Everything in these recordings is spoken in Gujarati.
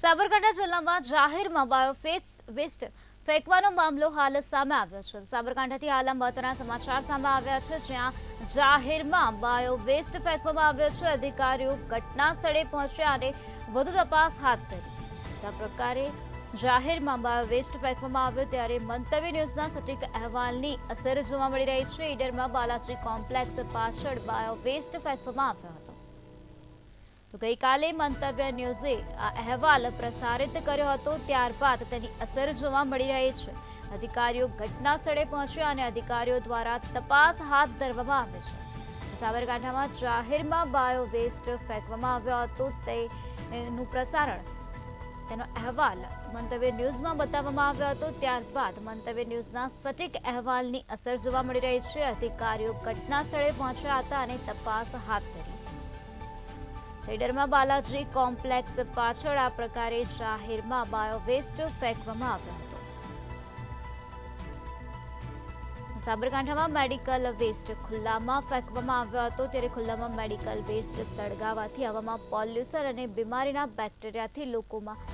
સાબરકાંઠા જિલ્લામાં જાહેરમાં બાયોવેસ્ટ ફેંકવાનો મામલો હાલ સામે આવ્યો છે। સાબરકાંઠાથી હાલ મહત્વના સમાચાર સામે આવ્યા છે, જ્યાં જાહેરમાં બાયોવેસ્ટ ફેંકવામાં આવ્યો છે। અધિકારીઓ ઘટના સ્થળે પહોંચ્યા અને વધુ તપાસ હાથ ધરી। આ પ્રકારે જાહેરમાં બાયોવેસ્ટ ફેંકવામાં આવ્યો ત્યારે મંતવ્ય ન્યૂઝના સટીક અહેવાલની અસર જોવા મળી રહી છે। ઈડરમાં બાલાજી કોમ્પ્લેક્સ પાછળ બાયોવેસ્ટ ફેંકવામાં આવ્યો હતો। તો ગઈકાલે મંતવ્ય ન્યૂઝે આ અહેવાલ પ્રસારિત કર્યો હતો, ત્યારબાદ તેની અસર જોવા મળી રહી છે। અધિકારીઓ ઘટના સ્થળે પહોંચ્યા અને અધિકારીઓ દ્વારા તપાસ હાથ ધરવામાં આવે છે। સાબરકાંઠામાં જાહેરમાં બાયોવેસ્ટ ફેંકવામાં આવ્યો હતો તેનું પ્રસારણ તેનો અહેવાલ મંતવ્ય ન્યૂઝમાં બતાવવામાં આવ્યો હતો, ત્યારબાદ મંતવ્ય ન્યૂઝના સટીક અહેવાલની અસર જોવા મળી રહી છે। અધિકારીઓ ઘટના સ્થળે પહોંચ્યા હતા અને તપાસ હાથ ધરી। ઈડરમાં બાલાજી કોમ્પ્લેક્સ પાછળ આ પ્રકારે જાહેરમાં બાયોવેસ્ટ ફેંકવામાં આવ્યો હતો। સાબરકાંઠામાં મેડિકલ વેસ્ટ ખુલ્લામાં ફેંકવામાં આવ્યો હતો, ત્યારે ખુલ્લામાં મેડિકલ વેસ્ટ સળગાવવાથી હવામાં પોલ્યુશન અને બીમારીના બેક્ટેરિયાથી લોકોમાં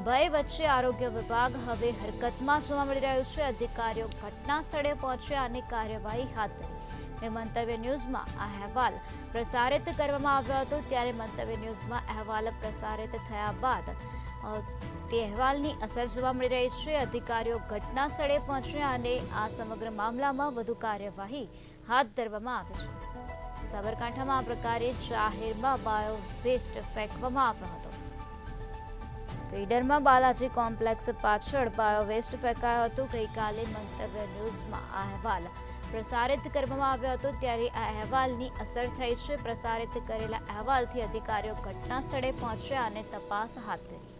ભય વચ્ચે આરોગ્ય વિભાગ હવે હરકતમાં જોવા મળી રહ્યું છે। અધિકારીઓ ઘટના સ્થળે પહોંચ્યા અને કાર્યવાહી હાથ ધરી। મંતવ્ય ન્યૂઝમાં આ અહેવાલ પ્રસારિત કરવામાં આવ્યો હતો, ત્યારે મંતવ્ય ન્યૂઝમાં અહેવાલ પ્રસારિત થયા બાદ તે અહેવાલની અસર જોવા મળી રહી છે। અધિકારીઓ ઘટના સ્થળે પહોંચ્યા અને આ સમગ્ર મામલામાં વધુ કાર્યવાહી હાથ ધરવામાં આવી છે। સાબરકાંઠામાં આ પ્રકારે જાહેરમાં બાયોવેસ્ટ ફેંકવામાં આવ્યો હતો। તો ઈડરમાં બાલાજી કોમ્પ્લેક્સ પાછળ બાયોવેસ્ટ ફેંકાયો હતો। ગઈકાલે મંતવ્ય ન્યૂઝમાં આ અહેવાલ પ્રસારિત કરવામાં આવ્યો હતો, ત્યારે આ અહેવાલની અસર થઈ છે। પ્રસારિત કરેલા અહેવાલથી અધિકારીઓ ઘટના સ્થળે પહોંચ્યા અને તપાસ હાથ ધરી।